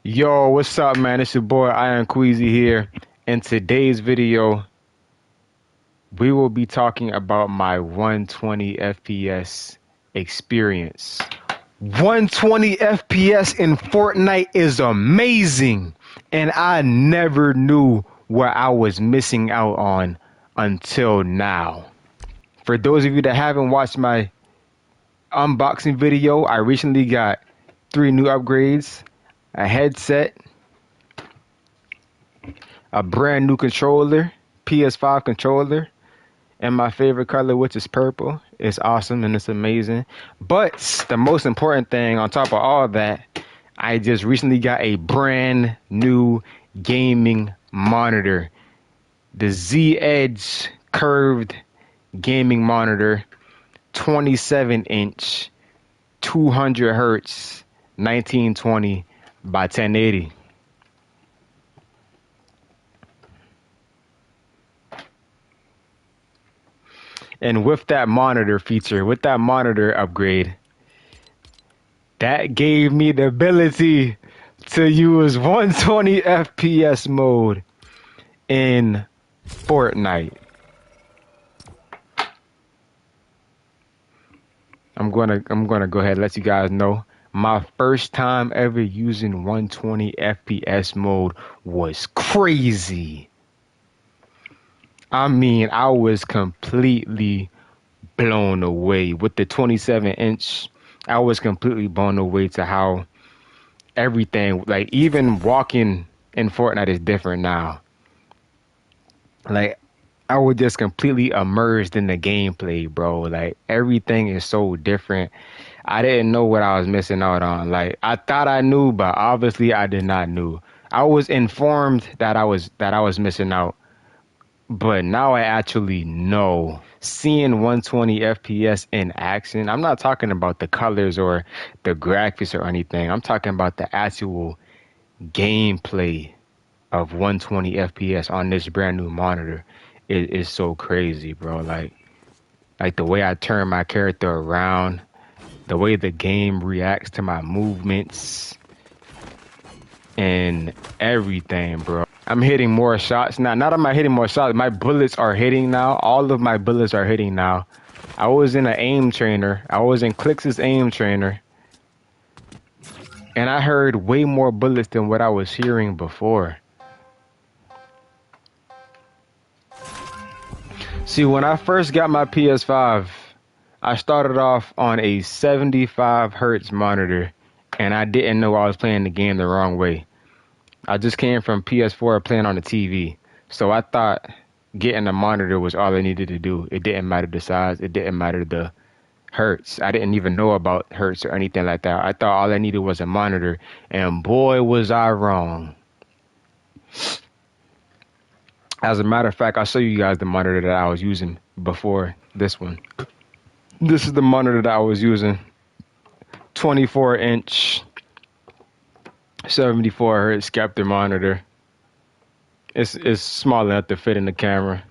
Yo, what's up, man? It's your boy IamQueezy here. In today's video, we will be talking about my 120 FPS experience. 120 FPS in Fortnite is amazing, and I never knew what I was missing out on until now. For those of you that haven't watched my unboxing video, I recently got 3 new upgrades, a headset, a brand new controller, PS5 controller, and my favorite color, which is purple. It's awesome and it's amazing. But the most important thing on top of all that, I just recently got a brand new gaming monitor. The Z Edge curved gaming monitor, 27-inch, 200 hertz, 1920 by 1080. And with that monitor feature, with that monitor upgrade, that gave me the ability to use 120 FPS mode in Fortnite. I'm gonna go ahead and let you guys know. My first time ever using 120 FPS mode was crazy. I mean, I was completely blown away with the 27-inch. I was completely blown away to how everything, like even walking in Fortnite is different now. Like I was just completely immersed in the gameplay, bro. Like everything is so different. I didn't know what I was missing out on. Like I thought I knew, but obviously I did not know. I was informed that I was missing out. But now I actually know. Seeing 120 FPS in action, I'm not talking about the colors or the graphics or anything. I'm talking about the actual gameplay of 120 FPS on this brand new monitor. It is so crazy, bro. Like the way I turn my character around, the way the game reacts to my movements and everything, bro. I'm hitting more shots now. Not am I hitting more shots. My bullets are hitting now. All of my bullets are hitting now. I was in an aim trainer. I was in Clix's aim trainer. And I heard way more bullets than what I was hearing before. See, when I first got my PS5, I started off on a 75 hertz monitor. And I didn't know I was playing the game the wrong way. I just came from PS4 playing on the TV. So I thought getting a monitor was all I needed to do. It didn't matter the size. It didn't matter the hertz. I didn't even know about hertz or anything like that. I thought all I needed was a monitor. And boy, was I wrong. As a matter of fact, I'll show you guys the monitor that I was using before this one. This is the monitor that I was using. 24-inch. 74 hertz Scepter monitor. It's small enough to fit in the camera.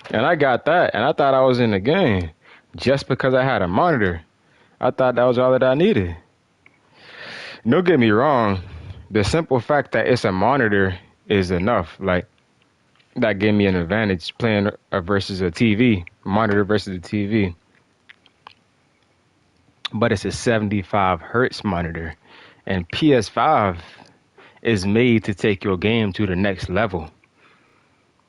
And I got that, and I thought I was in the game just because I had a monitor. I thought that was all that I needed. Don't get me wrong, the simple fact that it's a monitor is enough. Like that gave me an advantage playing versus a TV, monitor versus a TV. But it's a 75 hertz monitor, and PS5 is made to take your game to the next level.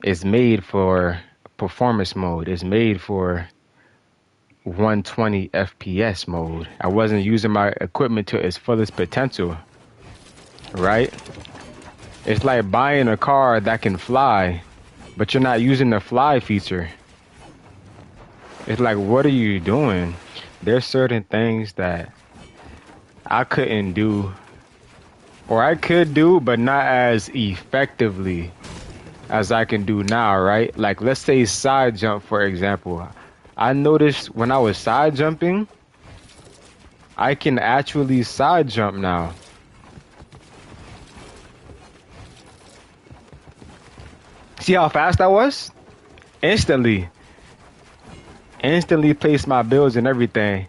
It's made for performance mode. It's made for 120 FPS mode. I wasn't using my equipment to its fullest potential, right? It's like buying a car that can fly, but you're not using the fly feature. It's like, what are you doing? There's certain things that I couldn't do, or I could do, but not as effectively as I can do now, right? Like, let's say side jump, for example. I noticed when I was side jumping, I can actually side jump now. See how fast I was? Instantly. instantly place my builds and everything.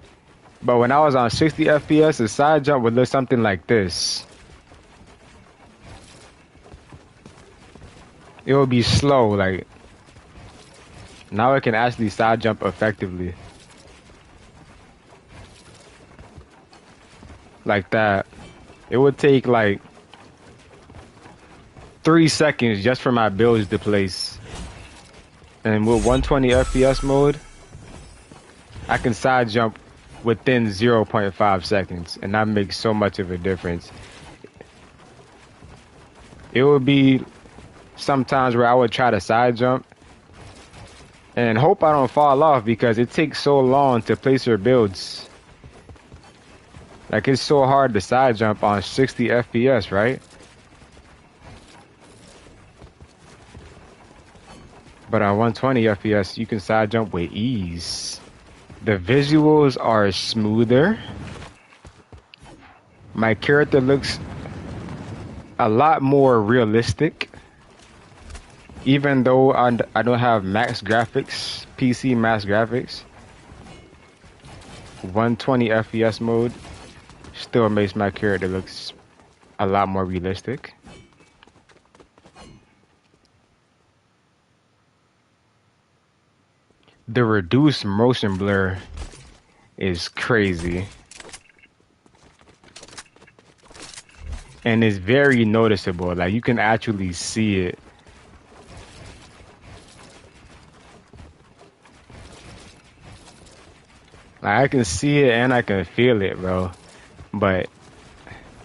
But when I was on 60 FPS, a side jump would look something like this. It would be slow, like now I can actually side jump effectively. Like that. It would take like 3 seconds just for my builds to place. And with 120 FPS mode, I can side jump within 0.5 seconds, and that makes so much of a difference. It would be sometimes where I would try to side jump and hope I don't fall off because it takes so long to place your builds. Like it's so hard to side jump on 60 FPS, right? But on 120 FPS, you can side jump with ease. The visuals are smoother. My character looks a lot more realistic. Even though I don't have max graphics, PC max graphics, 120 FPS mode still makes my character looks a lot more realistic. The reduced motion blur is crazy. And it's very noticeable. Like you can actually see it. Like I can see it and I can feel it, bro. But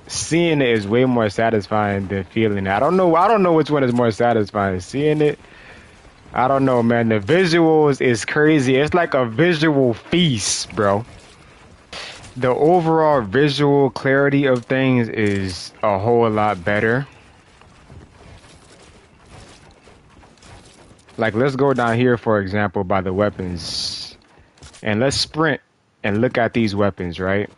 seeing it is way more satisfying than feeling it. I don't know which one is more satisfying. Seeing it, I don't know, man. The visuals is crazy. It's like a visual feast, bro. The overall visual clarity of things is a whole lot better. Like, let's go down here, for example, by the weapons. And let's sprint and look at these weapons, right?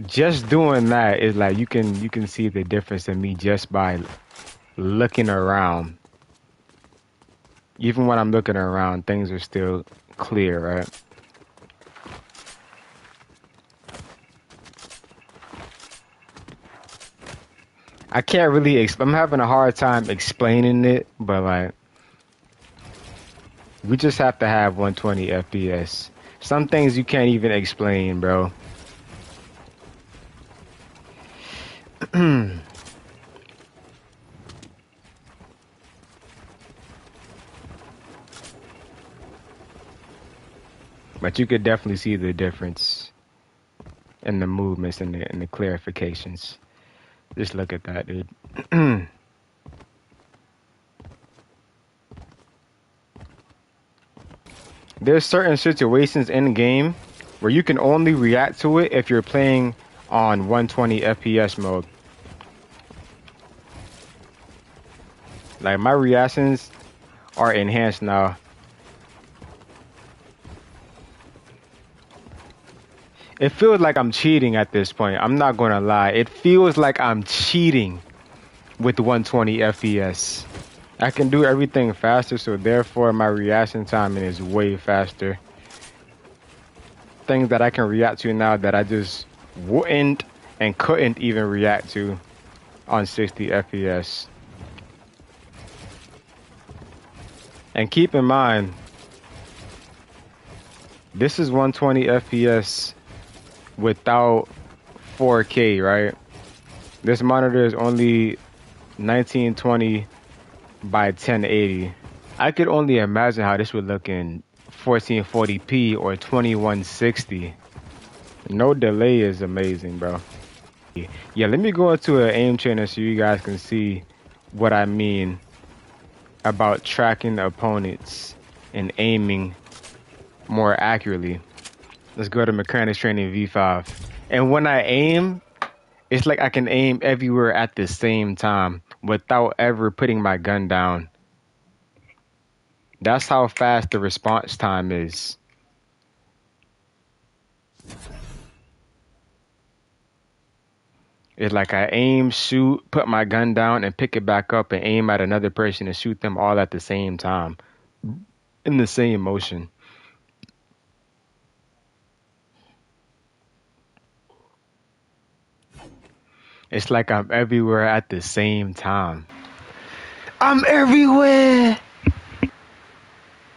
Just doing that is like you can see the difference in me just by looking around. Even when I'm looking around, things are still clear, right? I can't really I'm having a hard time explaining it, but like we just have to have 120 FPS. Some things you can't even explain, bro. But you could definitely see the difference in the movements and the clarifications. Just look at that, dude. There's certain situations in the game where you can only react to it if you're playing on 120 FPS mode. Like my reactions are enhanced now. It feels like I'm cheating at this point. I'm not gonna lie. It feels like I'm cheating with 120 FPS. I can do everything faster, so therefore my reaction timing is way faster. Things that I can react to now that I just wouldn't and couldn't even react to on 60 FPS. And keep in mind, this is 120 FPS without 4K, right? This monitor is only 1920 by 1080. I could only imagine how this would look in 1440p or 2160. No delay is amazing, bro. Yeah, let me go into an aim trainer so you guys can see what I mean about tracking opponents and aiming more accurately. Let's go to Mechanics Training V5. And when I aim, it's like I can aim everywhere at the same time without ever putting my gun down. That's how fast the response time is. It's like I aim, shoot, put my gun down, and pick it back up and aim at another person and shoot them all at the same time in the same motion. It's like I'm everywhere at the same time. I'm everywhere!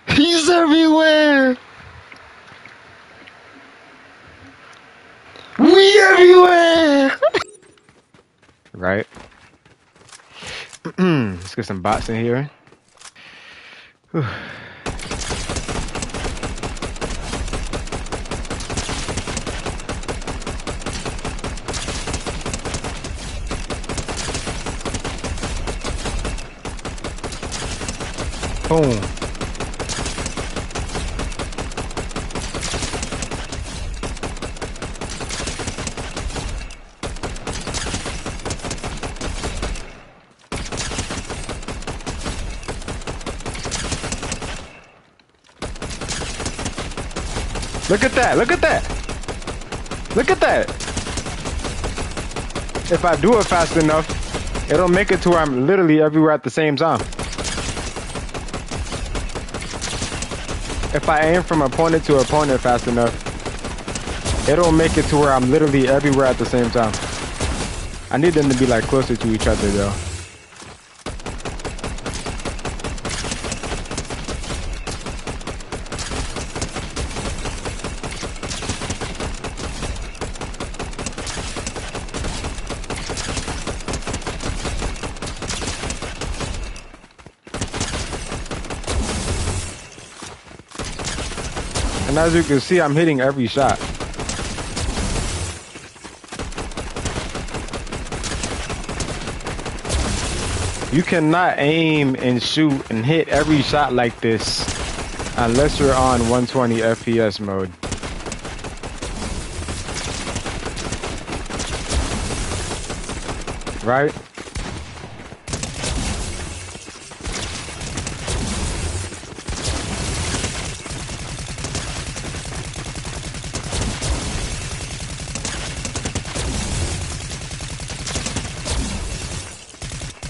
He's everywhere! We everywhere! Right? Let's get some bots in here. Whew. Boom. Look at that, look at that! Look at that! If I do it fast enough, it'll make it to where I'm literally everywhere at the same time. If I aim from opponent to opponent fast enough, it'll make it to where I'm literally everywhere at the same time. I need them to be like closer to each other though. And as you can see, I'm hitting every shot. You cannot aim and shoot and hit every shot like this unless you're on 120 FPS mode. Right?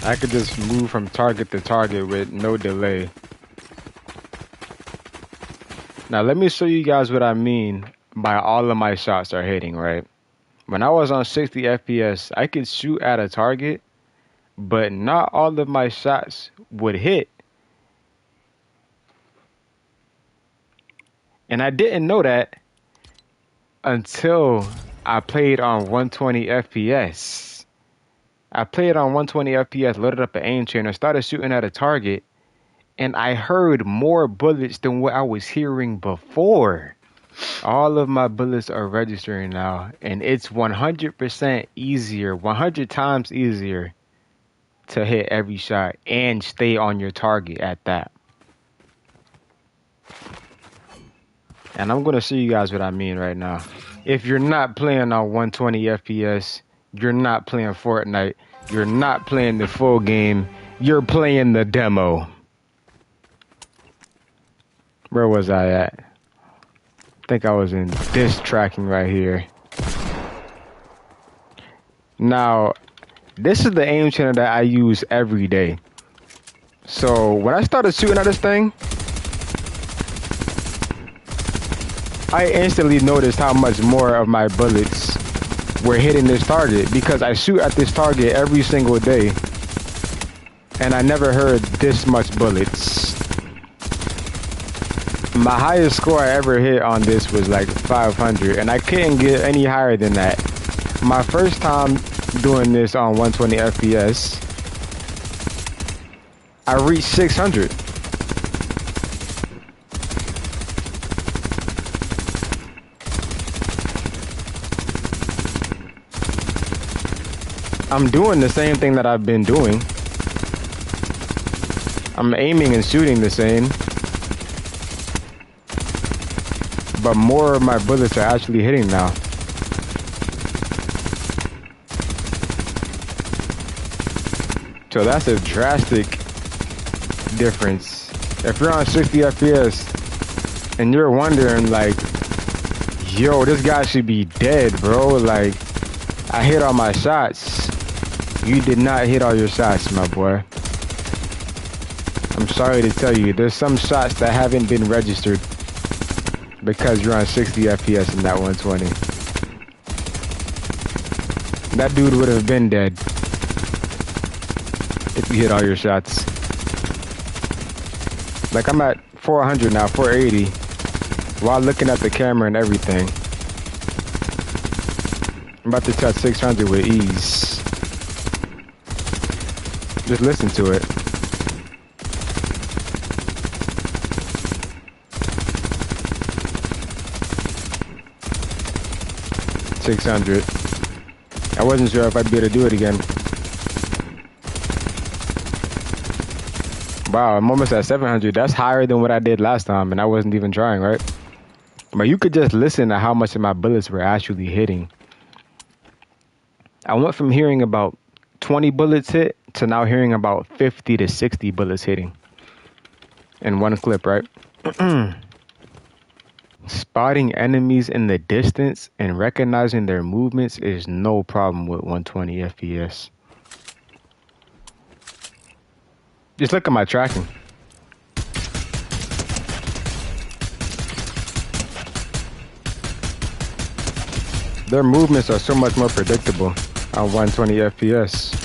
I could just move from target to target with no delay. Now let me show you guys what I mean by all of my shots are hitting, right? When I was on 60 FPS, I could shoot at a target, but not all of my shots would hit. And I didn't know that until I played on 120 FPS. I played on 120 FPS, loaded up an aim trainer, started shooting at a target, and I heard more bullets than what I was hearing before. All of my bullets are registering now, and it's 100% easier, 100 times easier to hit every shot and stay on your target at that. And I'm going to show you guys what I mean right now. If you're not playing on 120 FPS, you're not playing Fortnite. You're not playing the full game. You're playing the demo. Where was I at? I think I was in this tracking right here. Now, this is the aim channel that I use every day. So when I started shooting at this thing, I instantly noticed how much more of my bullets were hitting this target because I shoot at this target every single day and I never heard this much bullets. My highest score I ever hit on this was like 500 and I couldn't get any higher than that. My first time doing this on 120 FPS, I reached 600. I'm doing the same thing that I've been doing. I'm aiming and shooting the same. But more of my bullets are actually hitting now. So that's a drastic difference. If you're on 60 FPS and you're wondering like, yo, this guy should be dead, bro. Like, I hit all my shots. You did not hit all your shots, my boy. I'm sorry to tell you, there's some shots that haven't been registered because you're on 60 FPS in that 120. That dude would have been dead if you hit all your shots. Like, I'm at 400 now, 480, while looking at the camera and everything. I'm about to touch 600 with ease. Just listen to it. $600. I wasn't sure if I'd be able to do it again. Wow, I'm almost at 700. That's higher than what I did last time, and I wasn't even trying, right? But you could just listen to how much of my bullets were actually hitting. I went from hearing about 20 bullets hit to now hearing about 50 to 60 bullets hitting in one clip, right? Spotting enemies in the distance and recognizing their movements is no problem with 120 FPS. Just look at my tracking. Their movements are so much more predictable on 120 FPS.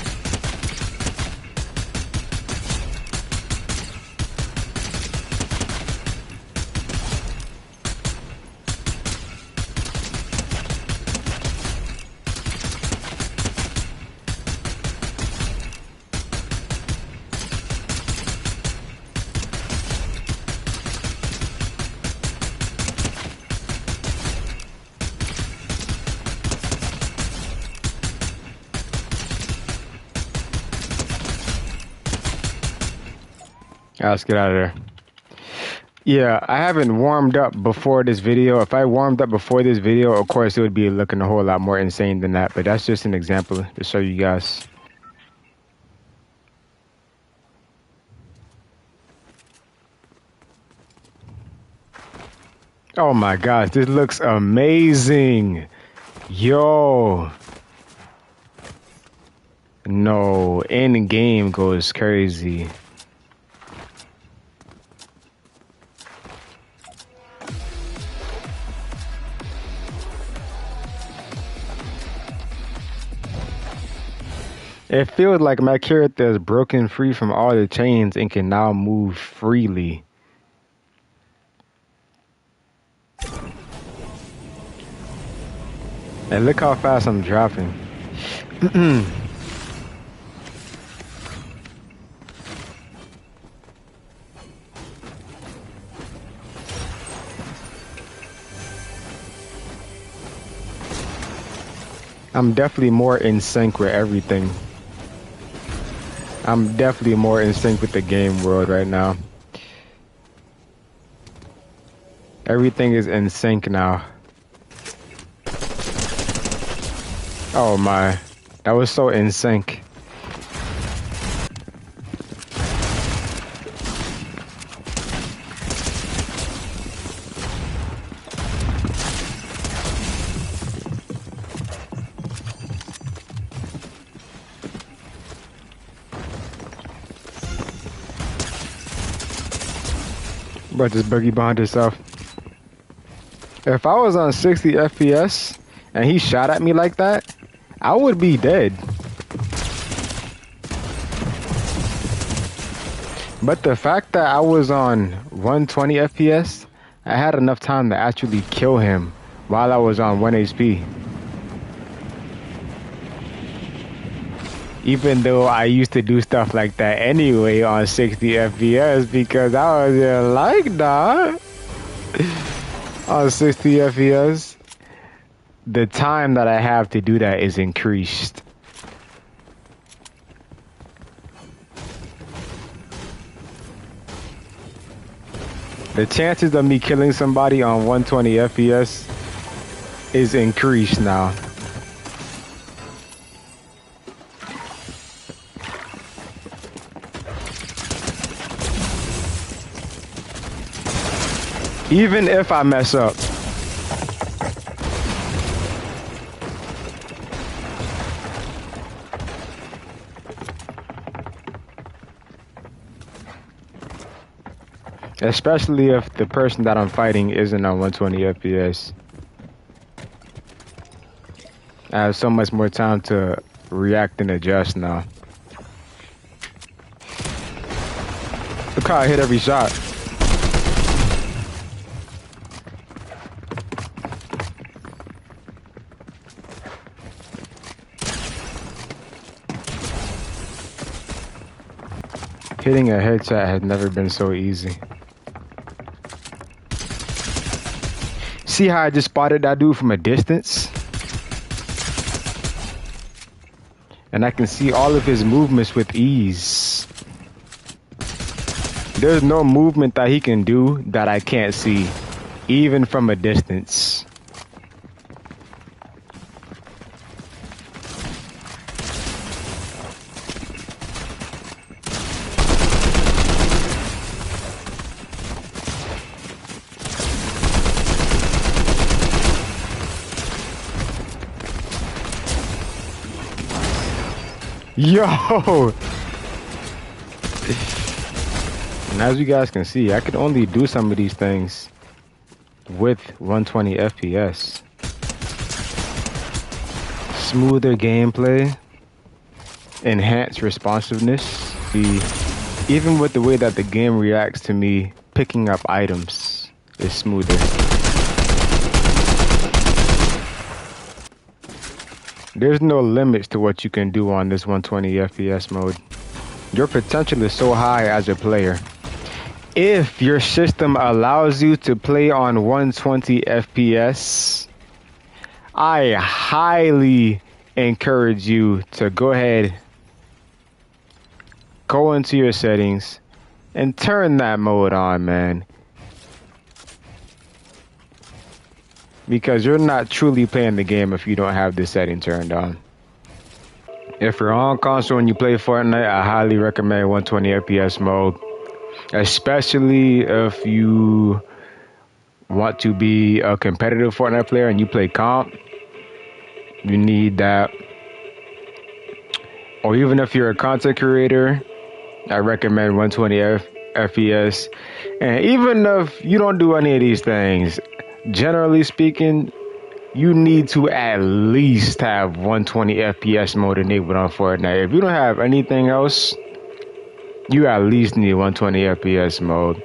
Let's get out of there. Yeah, I haven't warmed up before this video. If I warmed up before this video, of course, it would be looking a whole lot more insane than that. But that's just an example to show you guys. Oh my gosh, this looks amazing. Yo. No, in game goes crazy. It feels like my character is broken free from all the chains and can now move freely. And look how fast I'm dropping. I'm definitely more in sync with everything. I'm definitely more in sync with the game world right now. Everything is in sync now. Oh my, that was so in sync. Bro, just boogie behind himself. If I was on 60 FPS and he shot at me like that, I would be dead. But the fact that I was on 120 FPS, I had enough time to actually kill him while I was on 1 HP. Even though I used to do stuff like that anyway on 60 FPS because I was just like that. On 60 FPS, the time that I have to do that is increased. The chances of me killing somebody on 120 FPS is increased now. Even if I mess up. Especially if the person that I'm fighting isn't on 120 FPS. I have so much more time to react and adjust now. Look how I hit every shot. Hitting a headshot has never been so easy. See how I just spotted that dude from a distance? And I can see all of his movements with ease. There's no movement that he can do that I can't see, even from a distance. Yo! And as you guys can see, I could only do some of these things with 120 FPS. Smoother gameplay, enhanced responsiveness. Even with the way that the game reacts to me picking up items is smoother. There's no limits to what you can do on this 120 FPS mode. Your potential is so high as a player. If your system allows you to play on 120 FPS, I highly encourage you to go ahead, go into your settings, and turn that mode on, man. Because you're not truly playing the game if you don't have this setting turned on. If you're on console and you play Fortnite, I highly recommend 120 FPS mode. Especially if you want to be a competitive Fortnite player and you play comp, you need that. Or even if you're a content creator, I recommend 120 FPS. And even if you don't do any of these things, generally speaking, you need to at least have 120 FPS mode enabled on Fortnite. If you don't have anything else, you at least need 120 FPS mode.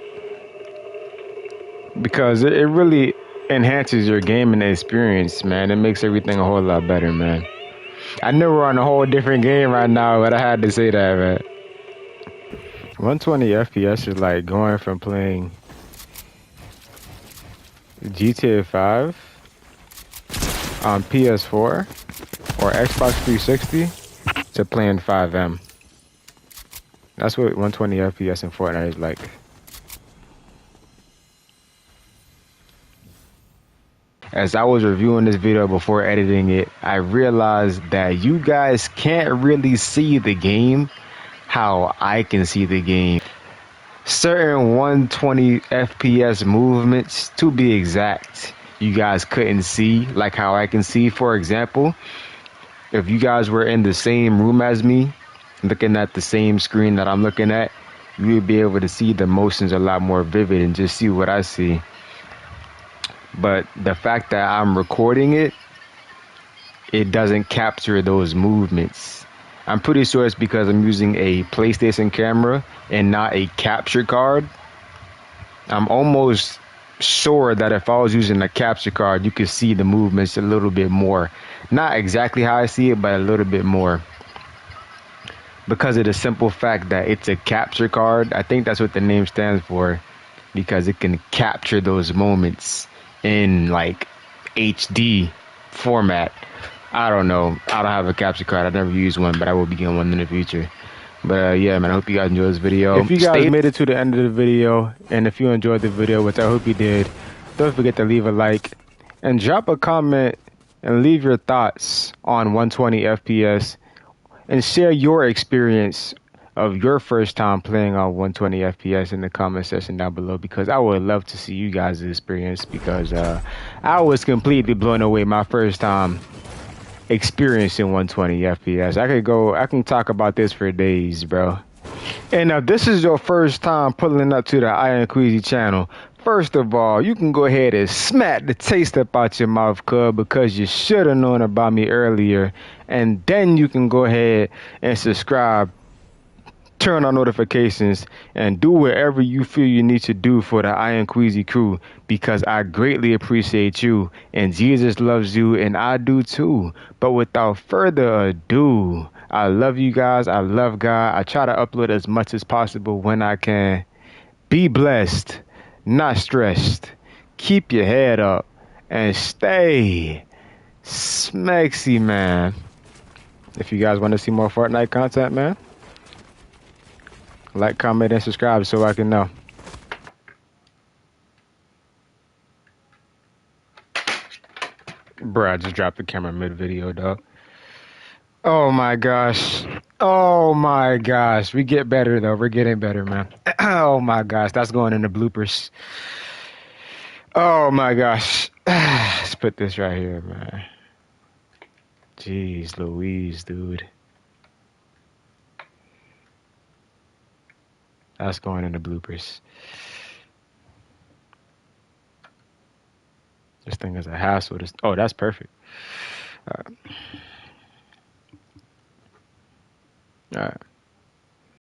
Because it really enhances your gaming experience, man. It makes everything a whole lot better, man. I know we're on a whole different game right now, but I had to say that, man. 120 FPS is like going from playing GTA 5 on PS4 or Xbox 360 to playing 5M. That's what 120 FPS in Fortnite is like. As I was reviewing this video before editing it, I realized that you guys can't really see the game how I can see the game. Certain 120 FPS movements, to be exact, you guys couldn't see like how I can see. For example, if you guys were in the same room as me, looking at the same screen that I'm looking at, you would be able to see the motions a lot more vivid and just see what I see. But the fact that I'm recording it, it doesn't capture those movements. I'm pretty sure it's because I'm using a PlayStation camera and not a capture card. I'm almost sure that if I was using a capture card, you could see the movements a little bit more. Not exactly how I see it, but a little bit more. Because of the simple fact that it's a capture card. I think that's what the name stands for, because it can capture those moments in like HD format. I don't know. I don't have a capture card. I've never used one, but I will be getting one in the future. But yeah, man, I hope you guys enjoyed this video. If you guys made it to the end of the video, and if you enjoyed the video, which I hope you did, don't forget to leave a like and drop a comment and leave your thoughts on 120 FPS and share your experience of your first time playing on 120 FPS in the comment section down below, because I would love to see you guys' experience, because I was completely blown away my first time experiencing 120 FPS. I can talk about this for days, bro. And if this is your first time pulling up to the IamQueezy channel, first of all, you can go ahead and smack the taste up out your mouth, cuz, because you should have known about me earlier. And then you can go ahead and subscribe, turn on notifications, and do whatever you feel you need to do for the IamQueezy crew, because I greatly appreciate you, and Jesus loves you, and I do too. But without further ado, I love you guys. I love God. I try to upload as much as possible when I can. Be blessed, not stressed. Keep your head up and stay smexy, man. If you guys want to see more Fortnite content, man, like, comment, and subscribe so I can know. Bruh, I just dropped the camera mid-video, dog. Oh my gosh. Oh my gosh. We get better, though. We're getting better, man. Oh my gosh. That's going in the bloopers. Oh my gosh. Let's put this right here, man. Jeez Louise, dude. That's going in the bloopers. This thing is a hassle. Oh, that's perfect. All right. All right.